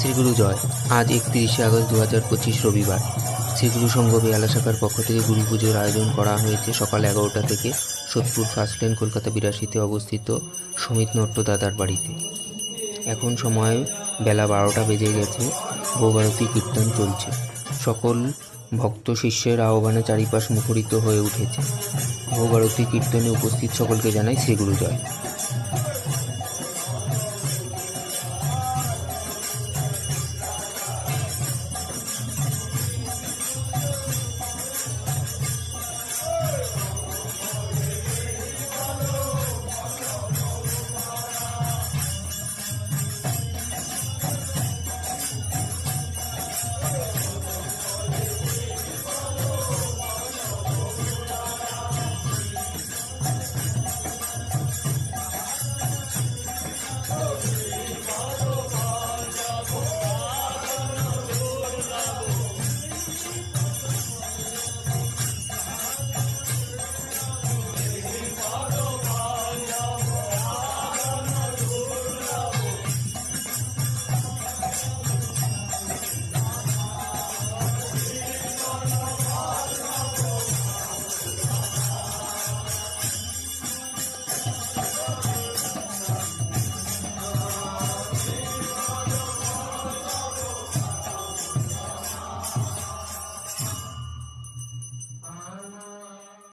শ্রীগুরু জয়। আজ 31শে আগস্ট 2025 রবিবার। শ্রীগুরু সংঘ বেহালা শাখার পক্ষ থেকে গুরু পুজোর আয়োজন করা হয়েছে সকাল 11টা থেকে সোদপুর ফার্স্ট লেন কলকাতা 82তে অবস্থিত সমিত নট্য দাদার বাড়িতে। এখন সময় বেলা 12টা বেজে গেছে। ভোগারতি কীর্তন চলছে। সকল ভক্ত শিষ্যের আহ্বানে চারিপাশ মুখরিত হয়ে উঠেছে। ভোগারতি কীর্তনে উপস্থিত সকলকে জানাই শ্রীগুরু জয়।